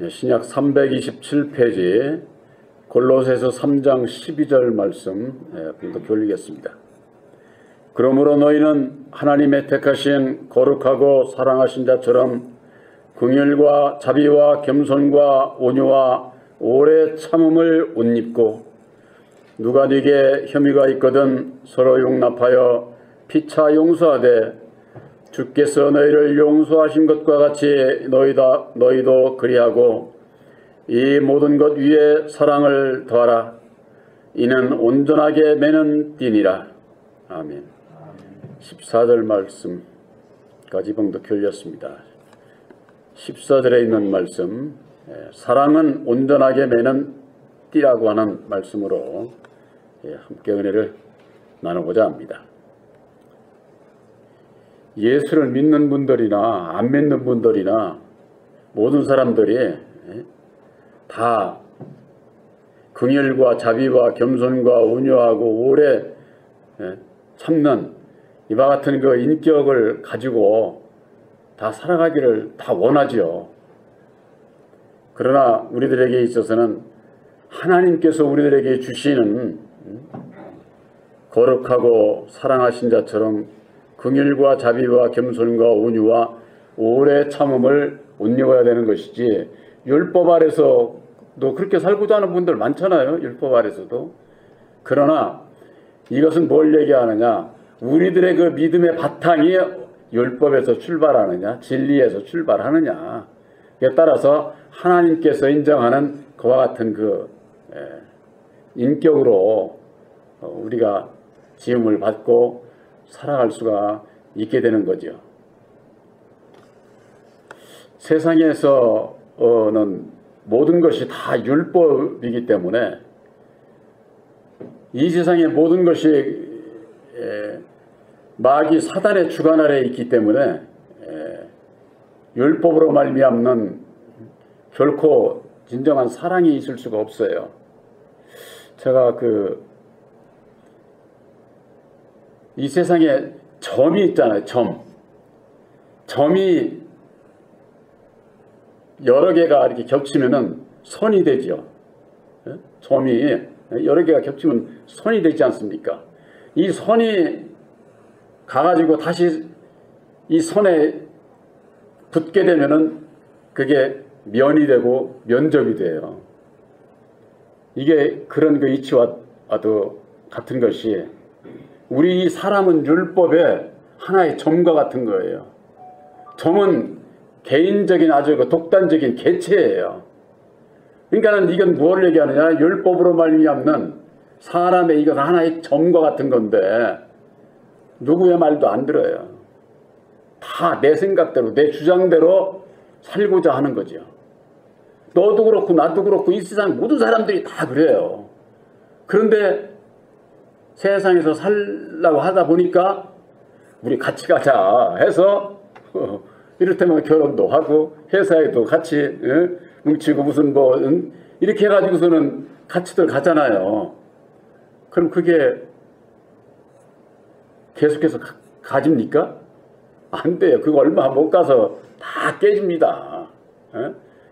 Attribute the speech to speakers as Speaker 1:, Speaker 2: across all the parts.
Speaker 1: 신약 327페이지 골로새서 3장 12절 말씀 분독해 올리겠습니다. 그러므로 너희는 하나님의 택하신 거룩하고 사랑하신 자처럼 긍휼과 자비와 겸손과 온유와 오래 참음을 옷 입고 누가 네게 혐의가 있거든 서로 용납하여 피차 용서하되 주께서 너희를 용서하신 것과 같이 너희도 그리하고 이 모든 것 위에 사랑을 더하라. 이는 온전하게 매는 띠니라. 아멘. 14절 말씀까지 봉독해 올렸습니다. 14절에 있는 말씀, 사랑은 온전하게 매는 띠라고 하는 말씀으로 함께 은혜를 나누고자 합니다. 예수를 믿는 분들이나 안 믿는 분들이나 모든 사람들이 다 긍휼과 자비와 겸손과 온유하고 오래 참는 이와 같은 그 인격을 가지고 다 살아가기를 다 원하지요. 그러나 우리들에게 있어서는 하나님께서 우리들에게 주시는 거룩하고 사랑하신 자처럼 긍휼과 자비와 겸손과 온유와 오래 참음을 옷 입어야 되는 것이지, 율법 아래서도 그렇게 살고자 하는 분들 많잖아요. 율법 아래서도. 그러나 이것은 뭘 얘기하느냐, 우리들의 그 믿음의 바탕이 율법에서 출발하느냐 진리에서 출발하느냐, 그에 따라서 하나님께서 인정하는 그와 같은 그 인격으로 우리가 지음을 받고 살아갈 수가 있게 되는 거죠. 세상에서는 모든 것이 다 율법이기 때문에 이 세상의 모든 것이 마귀 사단의 주관 아래에 있기 때문에 율법으로 말미암는 결코 진정한 사랑이 있을 수가 없어요. 제가 이 세상에 점이 있잖아요. 점이 여러 개가 이렇게 겹치면은 선이 되죠. 점이 여러 개가 겹치면 선이 되지 않습니까? 이 선이 가가지고 다시 이 선에 붙게 되면은 그게 면이 되고 면접이 돼요. 이게 그런 그 이치와도 같은 것이, 우리 사람은 율법의 하나의 점과 같은 거예요. 점은 개인적인 아주 독단적인 개체예요. 그러니까는 이건 뭘 얘기하느냐, 율법으로 말미암는 사람의 이것 하나의 점과 같은 건데 누구의 말도 안 들어요. 다 내 생각대로 내 주장대로 살고자 하는 거죠. 너도 그렇고 나도 그렇고 이 세상 모든 사람들이 다 그래요. 그런데 세상에서 살라고 하다 보니까 우리 같이 가자 해서 이를테면 결혼도 하고 회사에도 같이 뭉치고 무슨 이렇게 해가지고서는 같이들 가잖아요. 그럼 그게 계속해서 가집니까? 안 돼요. 그거 얼마 못 가서 다 깨집니다.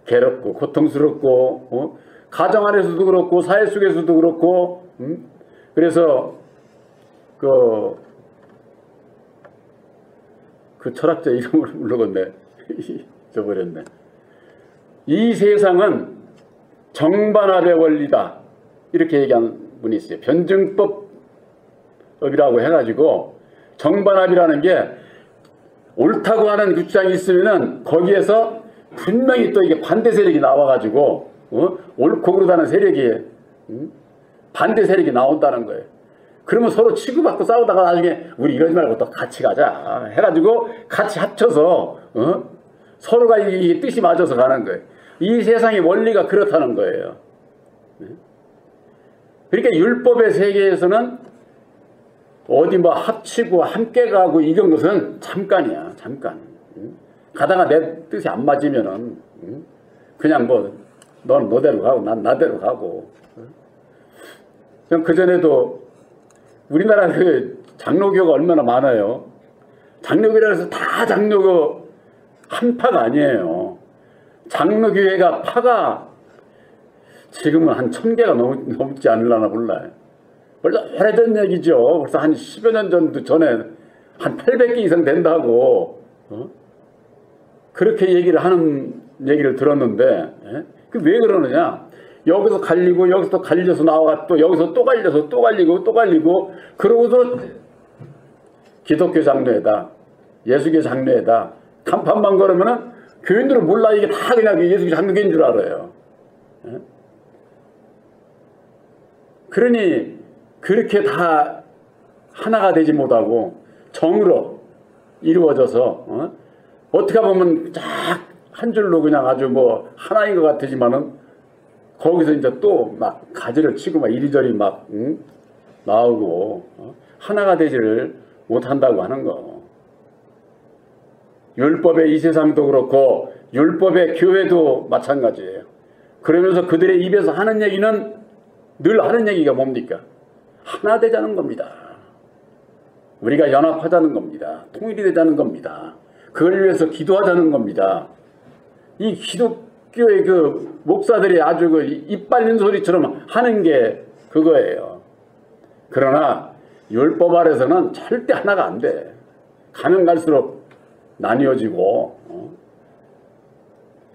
Speaker 1: 괴롭고 고통스럽고 가정 안에서도 그렇고 사회 속에서도 그렇고. 그래서 그 철학자 이름을 모르겠네. 잊어버렸네. 이 세상은 정반합의 원리다, 이렇게 얘기한 분이 있어요. 변증법이라고 해가지고, 정반합이라는 게 옳다고 하는 주장이 있으면은 거기에서 분명히 또 이게 반대 세력이 나와가지고 옳고 그르다는 세력이 반대 세력이 나온다는 거예요. 그러면 서로 치고받고 싸우다가 나중에 우리 이러지 말고 또 같이 가자 해가지고 같이 합쳐서 서로가 이 뜻이 맞아서 가는 거예요. 이 세상의 원리가 그렇다는 거예요. 그러니까 율법의 세계에서는 어디 합치고 함께 가고 이런 것은 잠깐이야, 잠깐. 가다가 내 뜻이 안 맞으면은 그냥 넌 너대로 가고 난 나대로 가고. 그전에도 우리나라 장로교가 얼마나 많아요. 장로교라 해서 다 장로교 한파가 아니에요. 장로교회가 파가 지금은 한 1000개가 넘지 않으려나 몰라요. 벌써 오래전 얘기죠. 벌써 한 10여 년 전도 전에 한 800개 이상 된다고 그렇게 얘기를 들었는데, 왜 그러느냐? 여기서 갈리고 여기서 또 갈려서 나와 또 여기서 또 갈려서 또 갈리고 또 갈리고, 그러고서 기독교 장로회다, 예수교 장로회다 간판만 걸으면은 교인들은 몰라. 이게 다 그냥 예수교 장로교인 줄 알아요. 그러니 그렇게 다 하나가 되지 못하고 정으로 이루어져서 어떻게 보면 쫙 한 줄로 그냥 아주 뭐 하나인 것 같으지만은 거기서 이제 또 막 가지를 치고 막 이리저리 막 나오고 하나가 되지를 못한다고 하는 거. 율법의 이 세상도 그렇고 율법의 교회도 마찬가지예요. 그러면서 그들의 입에서 하는 얘기는 늘 하는 얘기가 뭡니까? 하나 되자는 겁니다. 우리가 연합하자는 겁니다. 통일이 되자는 겁니다. 그걸 위해서 기도하자는 겁니다. 이 기독교의 그 목사들이 아주 그 입 빨린 소리처럼 하는 게 그거예요. 그러나 율법 아래서는 절대 하나가 안 돼. 가면 갈수록 나뉘어지고.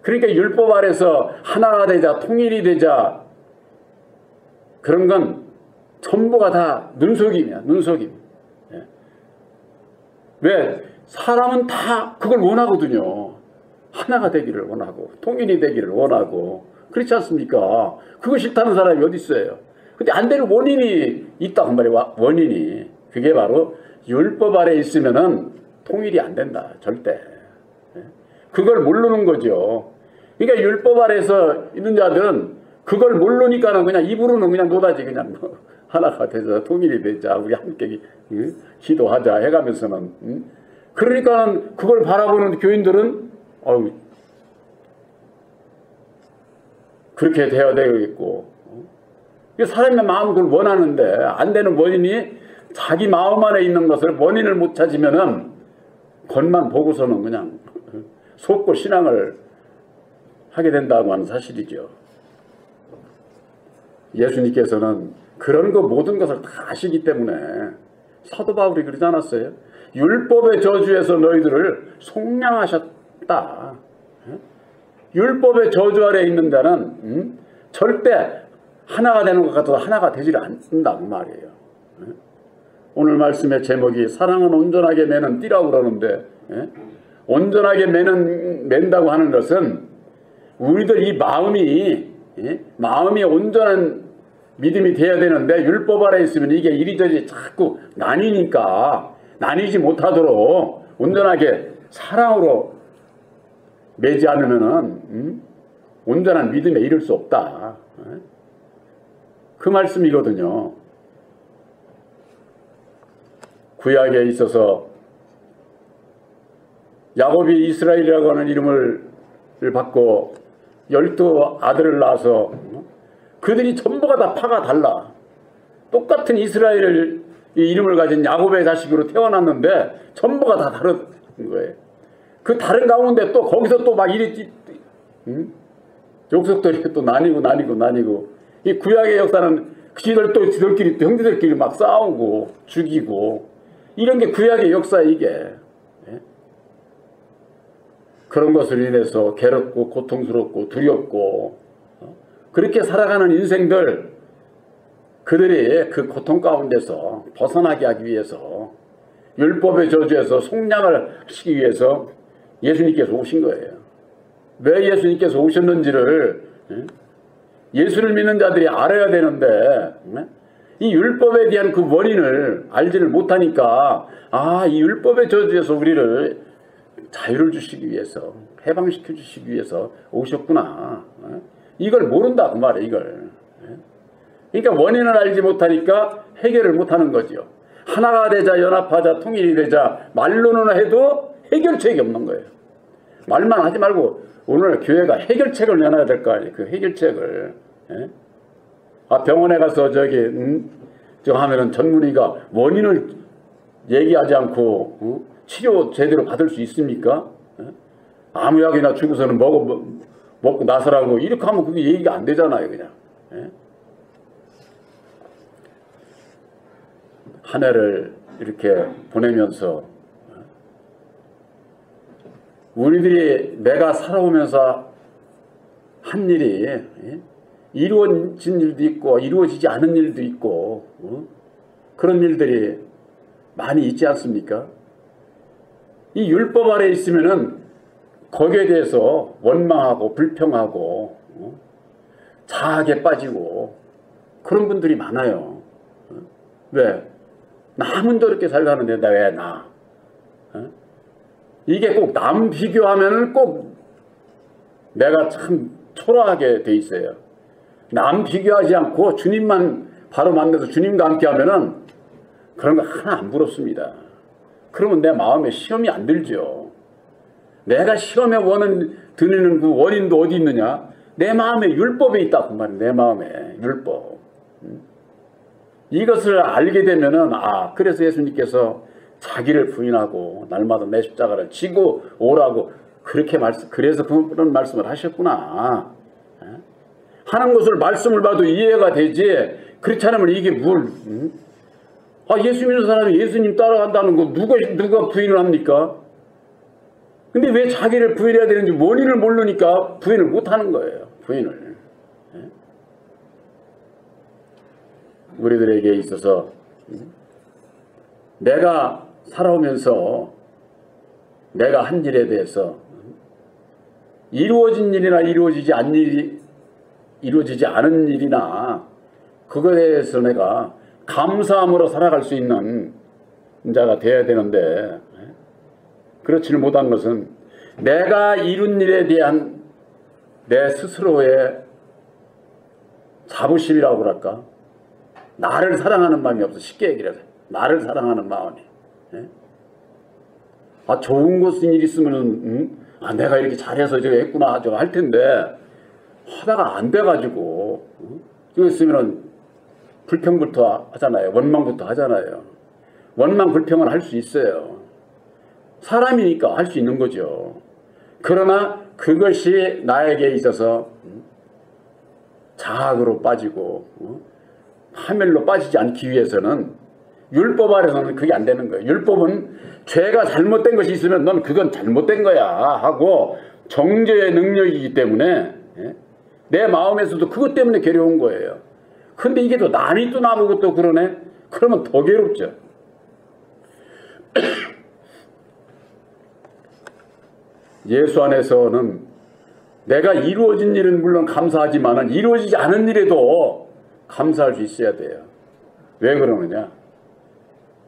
Speaker 1: 그러니까 율법 아래서 하나가 되자, 통일이 되자, 그런 건 전부가 다 눈속임이야. 눈속임. 왜? 사람은 다 그걸 원하거든요. 하나가 되기를 원하고 통일이 되기를 원하고. 그렇지 않습니까? 그거 싫다는 사람이 어디 있어요? 근데 안 되는 원인이 있다고 말이야. 원인이. 그게 바로 율법 아래 있으면은 통일이 안 된다. 절대. 그걸 모르는 거죠. 그러니까 율법 아래서 있는 자들은 그걸 모르니까는 그냥 입으로는 그냥 노다지 그냥 하나가 되자, 통일이 되자, 우리 함께 기도하자 해가면서는. 그러니까는 그걸 바라보는 교인들은 그렇게 되어야 되겠고. 사람의 마음은 그걸 원하는데 안 되는 원인이 자기 마음 안에 있는 것을 원인을 못 찾으면은 겉만 보고서는 그냥 속고 신앙을 하게 된다고 하는 사실이죠. 예수님께서는 그런 거 모든 것을 다 아시기 때문에 사도 바울이 그러지 않았어요? 율법의 저주에서 너희들을 속량하셨다. 율법의 저주 아래 있는 자는 절대 하나가 되는 것 같아도 하나가 되질 않는다고 말이에요. 오늘 말씀의 제목이 사랑은 온전하게 매는 띠라고 그러는데, 온전하게 맨다고 하는 것은 우리들 이 마음이 온전한 믿음이 되어야 되는데 율법 아래 있으면 이게 이리저리 자꾸 나뉘지 못하도록 온전하게 사랑으로 매지 않으면은 온전한 믿음에 이를 수 없다. 그 말씀이거든요. 구약에 있어서 야곱이 이스라엘이라고 하는 이름을 받고 12 아들을 낳아서 그들이 전부가 다 파가 달라. 똑같은 이스라엘 이름을 가진 야곱의 자식으로 태어났는데 전부가 다 다른 거예요. 그 다른 가운데 또 거기서 또 막 족속들이 또 나뉘고 이 구약의 역사는 지들끼리 또 형제들끼리 막 싸우고 죽이고 이런 게 구약의 역사. 이게 그런 것을 인해서 괴롭고 고통스럽고 두렵고 그렇게 살아가는 인생들, 그들이 그 고통 가운데서 벗어나게 하기 위해서 율법의 저주에서 속량을 하시기 위해서 예수님께서 오신 거예요. 왜 예수님께서 오셨는지를 예수를 믿는 자들이 알아야 되는데 이 율법에 대한 그 원인을 알지를 못하니까 이 율법의 저주에서 우리를 자유를 주시기 위해서, 해방시켜 주시기 위해서 오셨구나. 이걸 모른다 그 말이에요. 이걸. 그러니까 원인을 알지 못하니까 해결을 못하는 거죠. 하나가 되자, 연합하자, 통일이 되자 말로는 해도 해결책이 없는 거예요. 말만 하지 말고 오늘 교회가 해결책을 내놔야 될 거 아니에요. 그 해결책을. 병원에 가서 하면은 전문의가 원인을 얘기하지 않고 치료 제대로 받을 수 있습니까? 아무 약이나 주고서는 먹고 나서라고 이렇게 하면 그게 얘기가 안 되잖아요. 그냥. 예? 한 해를 이렇게 보내면서 우리들이 내가 살아오면서 한 일이 이루어진 일도 있고 이루어지지 않은 일도 있고 그런 일들이 많이 있지 않습니까? 이 율법 아래 있으면은 거기에 대해서 원망하고 불평하고 자학에 빠지고 그런 분들이 많아요. 왜? 남은 저렇게 살가는데 왜 나? 이게 꼭 남 비교하면은 꼭 내가 참 초라하게 돼 있어요. 남 비교하지 않고 주님만 바로 만나서 주님과 함께 하면은 그런 거 하나 안 부럽습니다. 그러면 내 마음에 시험이 안 들죠. 내가 시험에 드는 그 원인도 어디 있느냐? 내 마음에 율법에 있다 그 말이에요. 내 마음에 율법. 이것을 알게 되면은 그래서 예수님께서 자기를 부인하고 날마다 내 십자가를 지고 오라고 그래서 그런 말씀을 하셨구나 하는 것을 말씀을 봐도 이해가 되지. 그렇지 않으면 이게 예수 믿는 사람이 예수님 따라간다는 거 누가 부인을 합니까? 근데 왜 자기를 부인해야 되는지 원인을 모르니까 부인을 못하는 거예요. 부인을. 우리들에게 있어서 내가 살아오면서 내가 한 일에 대해서 이루어진 일이나 이루어지지 않은 일이나 그거에 대해서 내가 감사함으로 살아갈 수 있는 자가 되어야 되는데 그렇지를 못한 것은 내가 이룬 일에 대한 내 스스로의 자부심이라고 그럴까? 나를 사랑하는 마음이 없어. 쉽게 얘기를 해서 나를 사랑하는 마음이. 좋은 것인 일 있으면은 내가 이렇게 잘해서 저거 했구나 저거 할 텐데 하다가 안 돼가지고 저거 있으면은 불평부터 하잖아요. 원망부터 하잖아요. 원망 불평은 할 수 있어요. 사람이니까 할 수 있는 거죠. 그러나 그것이 나에게 있어서 자학으로 빠지고 파멸로 빠지지 않기 위해서는 율법 아래서는 그게 안 되는 거예요. 율법은 죄가 잘못된 것이 있으면 넌 그건 잘못된 거야 하고 정죄의 능력이기 때문에 내 마음에서도 그것 때문에 괴로운 거예요. 근데 이게 또 남이 또 나보고 또 그러네? 그러면 더 괴롭죠. 예수 안에서는 내가 이루어진 일은 물론 감사하지만 이루어지지 않은 일에도 감사할 수 있어야 돼요. 왜 그러느냐?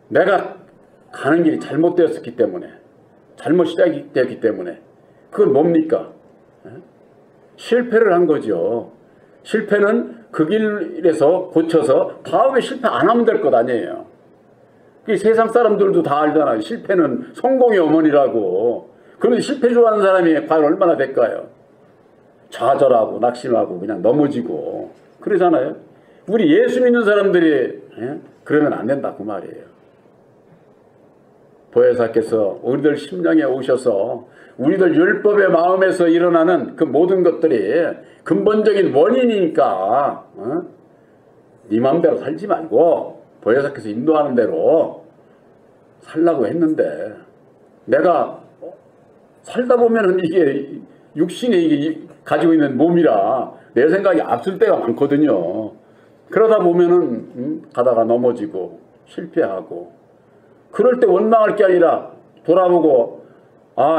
Speaker 1: 내가 가는 길이 잘못되었기 때문에 잘못 시작이 되었기 때문에 그건 뭡니까? 실패를 한 거죠. 실패는 그 길에서 고쳐서 다음에 실패 안 하면 될 것 아니에요. 세상 사람들도 다 알잖아요. 실패는 성공의 어머니라고. 그러면 실패 좋아하는 사람이 과연 얼마나 될까요? 좌절하고 낙심하고 그냥 넘어지고 그러잖아요. 우리 예수 믿는 사람들이 그러면 안 된다 그 말이에요. 보혜사께서 우리들 심령에 오셔서 우리들 율법의 마음에서 일어나는 그 모든 것들이 근본적인 원인이니까 네 마음대로 살지 말고 보혜사께서 인도하는 대로 살라고 했는데 내가 살다 보면은 이게 육신에 이게 가지고 있는 몸이라 내 생각이 앞설 때가 많거든요. 그러다 보면은 가다가 넘어지고 실패하고 그럴 때 원망할 게 아니라 돌아보고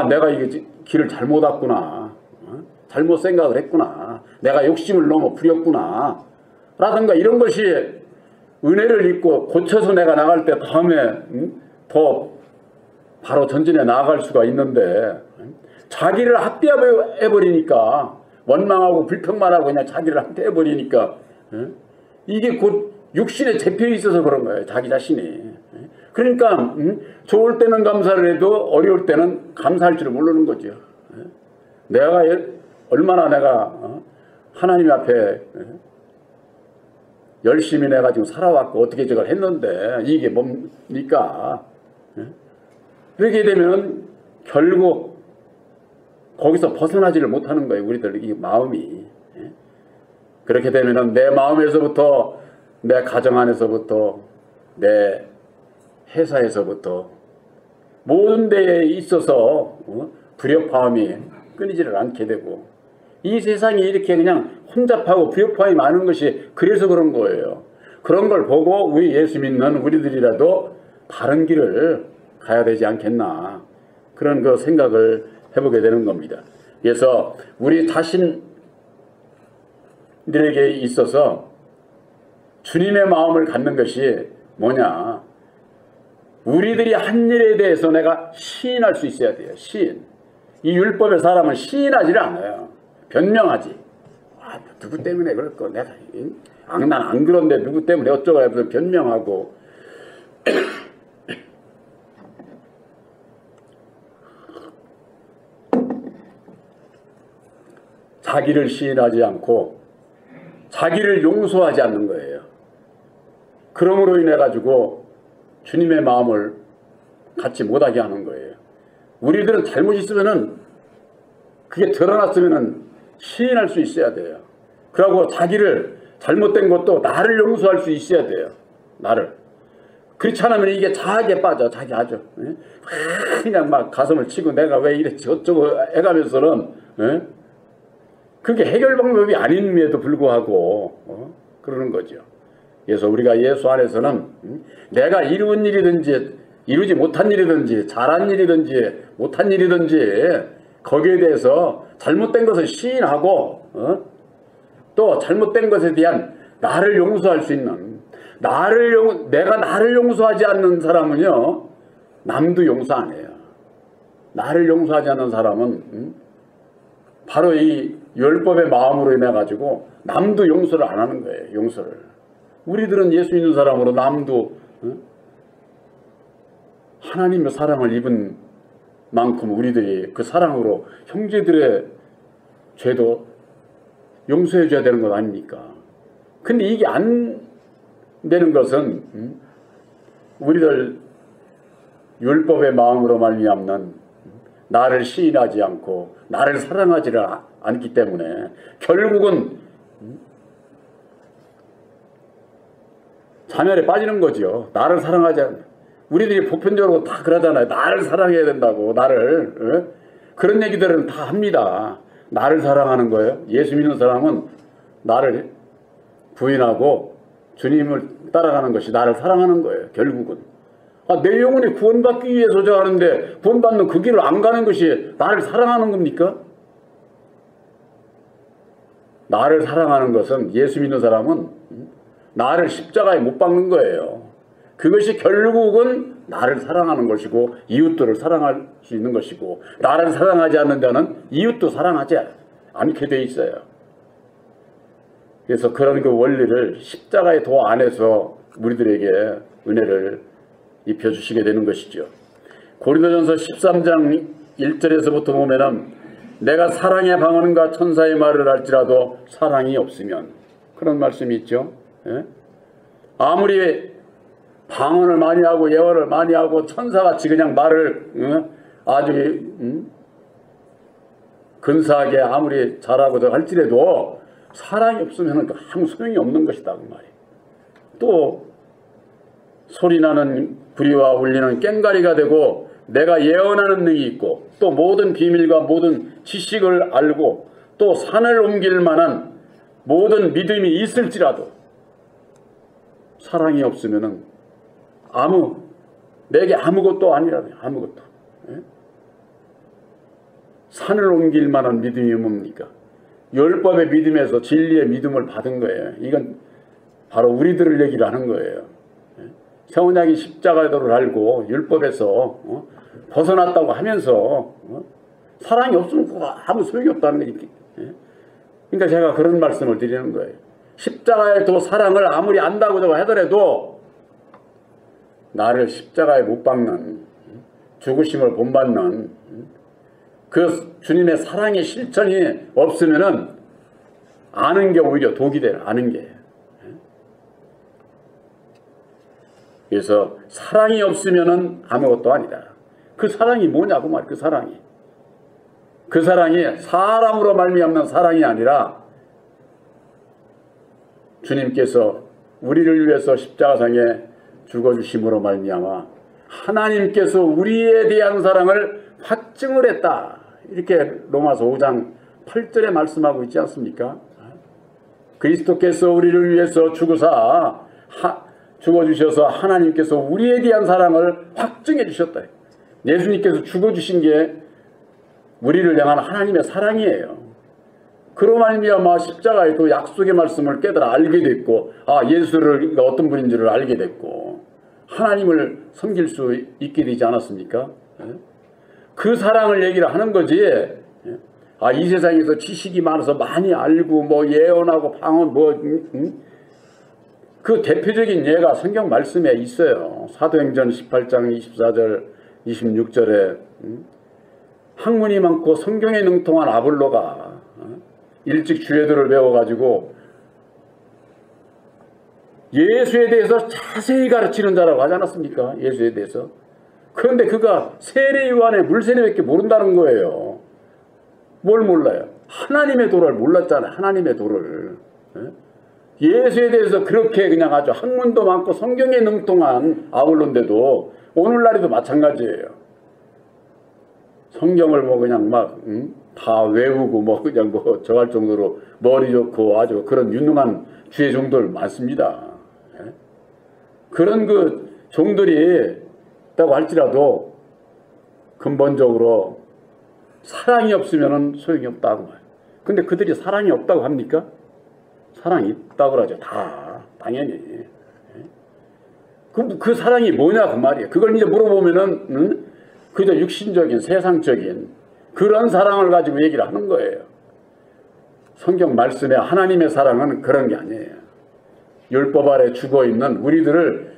Speaker 1: 내가 이게 길을 잘못 왔구나. 잘못 생각을 했구나. 내가 욕심을 너무 부렸구나. 라든가 이런 것이 은혜를 입고 고쳐서 내가 나갈 때 다음에 더 바로 전진해 나아갈 수가 있는데 자기를 학대해버리니까 원망하고 불평만 하고 그냥 자기를 학대해버리니까 이게 곧 육신에 잡혀 있어서 그런 거예요. 자기 자신이. 그러니까 좋을 때는 감사를 해도 어려울 때는 감사할 줄을 모르는 거죠. 내가 얼마나 내가 하나님 앞에 열심히 내가 지금 살아왔고 어떻게 저걸 했는데 이게 뭡니까? 그렇게 되면 결국 거기서 벗어나지를 못하는 거예요. 우리들 이 마음이. 그렇게 되면은 내 마음에서부터, 내 가정 안에서부터, 내 회사에서부터 모든 데에 있어서 불협화음이 끊이지를 않게 되고, 이 세상이 이렇게 그냥 혼잡하고 불협화음이 많은 것이 그래서 그런 거예요. 그런 걸 보고 우리 예수 믿는 우리들이라도 바른 길을 가야 되지 않겠나, 그런 그 생각을 해보게 되는 겁니다. 그래서 우리 자신들에게 있어서 주님의 마음을 갖는 것이 뭐냐, 우리들이 한 일에 대해서 내가 시인할 수 있어야 돼요. 시인. 이 율법의 사람은 시인하지를 않아요. 변명하지. 누구 때문에 그럴 거, 내가 난 안 그런데 누구 때문에 어쩌고 해서 변명하고. 자기를 시인하지 않고 자기를 용서하지 않는 거예요. 그러므로 인해 가지고 주님의 마음을 갖지 못하게 하는 거예요. 우리들은 잘못 있으면은, 그게 드러났으면은 시인할 수 있어야 돼요. 그러고 자기를, 잘못된 것도 나를 용서할 수 있어야 돼요. 나를. 그렇지 않으면 이게 자학에 빠져. 자기 아주 그냥 막 가슴을 치고 내가 왜 이랬지 어쩌고 해가면서는, 그게 해결 방법이 아님에도 불구하고 그러는 거죠. 그래서 우리가 예수 안에서는 내가 이룬 일이든지 이루지 못한 일이든지 잘한 일이든지 못한 일이든지 거기에 대해서 잘못된 것을 시인하고, 또 잘못된 것에 대한 나를 용서할 수 있는, 내가 나를 용서하지 않는 사람은요, 남도 용서 안 해요. 나를 용서하지 않는 사람은 바로 이 율법의 마음으로 인해 가지고 남도 용서를 안 하는 거예요. 용서를. 우리들은 예수 있는 사람으로 남도 하나님의 사랑을 입은 만큼 우리들이 그 사랑으로 형제들의 죄도 용서해 줘야 되는 것 아닙니까? 근데 이게 안 되는 것은 우리들 율법의 마음으로 말미암는 나를 시인하지 않고 나를 사랑하지를 않기 때문에 결국은 자멸에 빠지는 거죠. 나를 사랑하지 않는, 우리들이 보편적으로 다 그러잖아요. 나를 사랑해야 된다고. 나를. 그런 얘기들은 다 합니다. 나를 사랑하는 거예요. 예수 믿는 사람은 나를 부인하고 주님을 따라가는 것이 나를 사랑하는 거예요. 결국은. 내 영혼이 구원받기 위해서 저 하는데 구원받는 그 길을 안 가는 것이 나를 사랑하는 겁니까? 나를 사랑하는 것은, 예수 믿는 사람은 나를 십자가에 못 박는 거예요. 그것이 결국은 나를 사랑하는 것이고 이웃들을 사랑할 수 있는 것이고, 나를 사랑하지 않는 자는 이웃도 사랑하지 않게 돼 있어요. 그래서 그런 그 원리를 십자가의 도 안에서 우리들에게 은혜를 입혀주시게 되는 것이죠. 고린도전서 13장 1절에서부터 보면은 내가 사랑의 방언과 천사의 말을 할지라도 사랑이 없으면, 그런 말씀이 있죠. 예? 아무리 방언을 많이 하고 예언을 많이 하고 천사같이 그냥 말을 아주 근사하게 아무리 잘하고도 할지라도 사랑이 없으면 아무 소용이 없는 것이다, 그 말이에요. 또 소리나는 구리와 울리는 꽹과리가 되고 내가 예언하는 능이 있고 또 모든 비밀과 모든 지식을 알고 또 산을 옮길 만한 모든 믿음이 있을지라도 사랑이 없으면은 내게 아무것도 아니라네. 아무것도. 예? 산을 옮길 만한 믿음이 뭡니까? 율법의 믿음에서 진리의 믿음을 받은 거예요. 이건 바로 우리들을 얘기를 하는 거예요. 세원양이 십자가도를 알고 율법에서 벗어났다고 하면서 사랑이 없으면 아무 소용이 없다는 거지. 그러니까 제가 그런 말씀을 드리는 거예요. 십자가의 도 사랑을 아무리 안다고 하더라도 나를 십자가에 못 박는, 죽으심을 본받는 그 주님의 사랑의 실천이 없으면은 아는 게 오히려 독이 돼요. 아는 게. 그래서 사랑이 없으면은 아무것도 아니다. 그 사랑이 뭐냐고 말이야. 그 사랑이. 그 사랑이 사람으로 말미암는 사랑이 아니라 주님께서 우리를 위해서 십자가상에 죽어주심으로 말미암아 하나님께서 우리에 대한 사랑을 확증을 했다. 이렇게 로마서 5장 8절에 말씀하고 있지 않습니까? 그리스도께서 우리를 위해서 죽어주셔서 하나님께서 우리에 대한 사랑을 확증해 주셨다. 예수님께서 죽어주신 게 우리를 향한 하나님의 사랑이에요. 그로 말미암아 십자가에 또 약속의 말씀을 깨달아 알게 됐고, 예수를 어떤 분인지를 알게 됐고, 하나님을 섬길 수 있게 되지 않았습니까? 그 사랑을 얘기를 하는 거지. 이 세상에서 지식이 많아서 많이 알고 뭐 예언하고 방언 그 대표적인 예가 성경 말씀에 있어요. 사도행전 18장 24절 26절에 학문이 많고 성경에 능통한 아볼로가 일찍 주예들을 배워가지고 예수에 대해서 자세히 가르치는 자라고 하지 않았습니까? 예수에 대해서. 그런데 그가 세례 요한의 물세례밖에 모른다는 거예요. 뭘 몰라요? 하나님의 도를 몰랐잖아요. 하나님의 도를. 예수에 대해서 그렇게 그냥 아주 학문도 많고 성경에 능통한 아볼로인데도 오늘날에도 마찬가지예요. 성경을 뭐 그냥 다 외우고 뭐 그냥 뭐 저할 정도로 머리 좋고 아주 그런 유능한 주의 종들 많습니다. 그런 그 종들이 있다고 할지라도 근본적으로 사랑이 없으면 소용이 없다고 말해요. 근데 그들이 사랑이 없다고 합니까? 사랑이 있다고 그러죠. 다 당연히. 그 사랑이 뭐냐 그 말이에요. 그걸 이제 물어보면은 그저 육신적인 세상적인 그런 사랑을 가지고 얘기를 하는 거예요. 성경 말씀에 하나님의 사랑은 그런 게 아니에요. 율법 아래 죽어있는 우리들을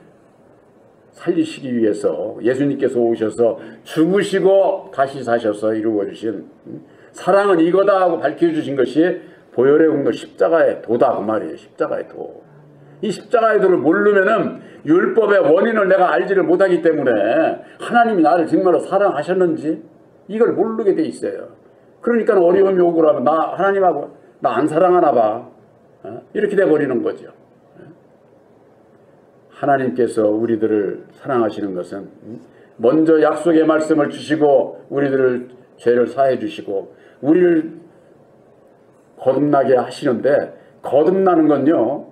Speaker 1: 살리시기 위해서 예수님께서 오셔서 죽으시고 다시 사셔서 이루어주신 사랑은 이거다 하고 밝혀주신 것이 보혈의 공로 십자가의 도다 그 말이에요. 십자가의 도. 이 십자가의 도를 모르면은 율법의 원인을 내가 알지를 못하기 때문에 하나님이 나를 정말로 사랑하셨는지 이걸 모르게 돼 있어요. 그러니까 어려움이 오고 그러면 나 하나님하고 나 안 사랑하나 봐. 이렇게 돼버리는 거죠. 하나님께서 우리들을 사랑하시는 것은 먼저 약속의 말씀을 주시고 우리들을 죄를 사해 주시고 우리를 거듭나게 하시는데 거듭나는 건요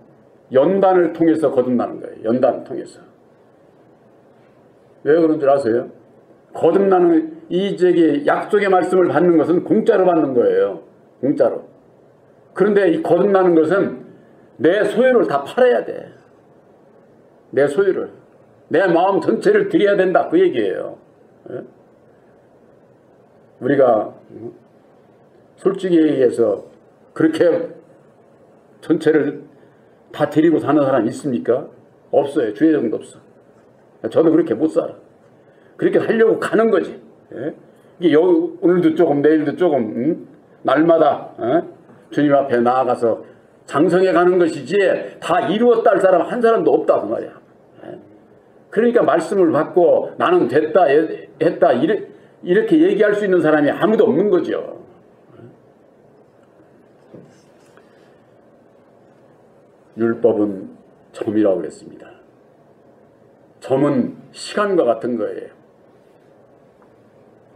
Speaker 1: 연단을 통해서 거듭나는 거예요. 연단을 통해서. 왜 그런 줄 아세요? 거듭나는 이 약속의 말씀을 받는 것은 공짜로 받는 거예요. 공짜로. 그런데 이 거듭나는 것은 내 소유를 다 팔아야 돼. 내 소유를. 내 마음 전체를 드려야 된다. 그 얘기예요. 우리가 솔직히 얘기해서 그렇게 전체를 다 드리고 사는 사람 있습니까? 없어요. 주의 정도 없어. 저도 그렇게 못 살아. 그렇게 하려고 가는 거지. 이게 오늘도 조금 내일도 조금 날마다 주님 앞에 나아가서 장성해 가는 것이지 다 이루었다 할 사람 한 사람도 없다 그 말이야. 그러니까 말씀을 받고 나는 됐다 했다 이렇게 얘기할 수 있는 사람이 아무도 없는 거죠. 율법은 점이라고 그랬습니다. 점은 시간과 같은 거예요.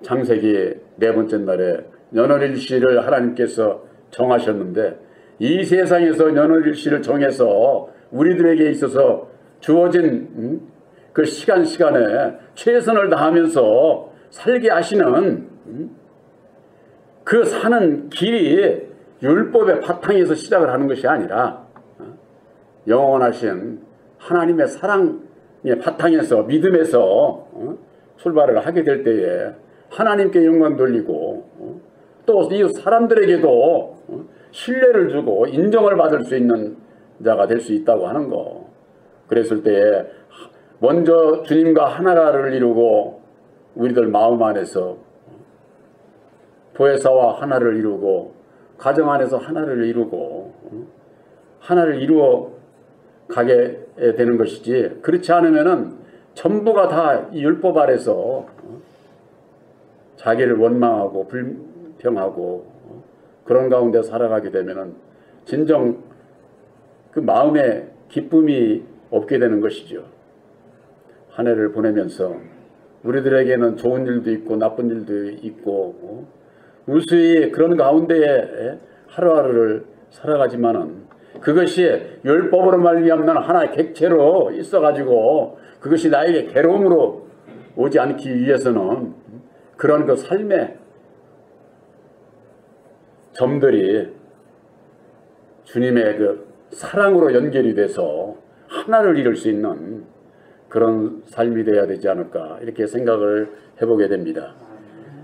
Speaker 1: 창세기 네 번째 날에 년월일시를 하나님께서 정하셨는데 이 세상에서 년월일시를 정해서 우리들에게 있어서 주어진 그 시간에 최선을 다하면서 살게 하시는 그 사는 길이 율법의 바탕에서 시작을 하는 것이 아니라 영원하신 하나님의 사랑의 바탕에서 믿음에서 출발을 하게 될 때에 하나님께 영광 돌리고 또 이 사람들에게도 신뢰를 주고 인정을 받을 수 있는 자가 될 수 있다고 하는 거. 그랬을 때에 먼저 주님과 하나를 이루고 우리들 마음 안에서 보혜사와 하나를 이루고 가정 안에서 하나를 이루고 하나를 이루어 가게 되는 것이지 그렇지 않으면은 전부가 다 이 율법 아래서 자기를 원망하고 평하고 그런 가운데 살아가게 되면은 진정 그 마음에 기쁨이 없게 되는 것이죠. 한 해를 보내면서 우리들에게는 좋은 일도 있고 나쁜 일도 있고 무수히 그런 가운데에 하루하루를 살아가지만은 그것이 율법으로 말미암는 하나의 객체로 있어가지고 그것이 나에게 괴로움으로 오지 않기 위해서는 그런 그 삶의 점들이 주님의 그 사랑으로 연결이 돼서 하나를 이룰 수 있는 그런 삶이 되어야 되지 않을까 이렇게 생각을 해보게 됩니다.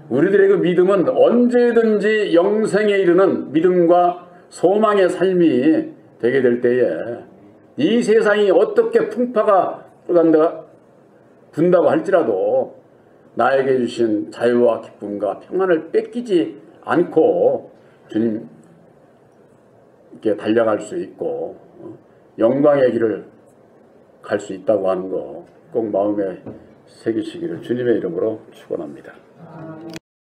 Speaker 1: 우리들의 그 믿음은 언제든지 영생에 이르는 믿음과 소망의 삶이 되게 될 때에 이 세상이 어떻게 풍파가 분다고 할지라도 나에게 주신 자유와 기쁨과 평안을 뺏기지 않고 주님께 달려갈 수 있고 영광의 길을 갈 수 있다고 하는 거 꼭 마음에 새기시기를 주님의 이름으로 축원합니다.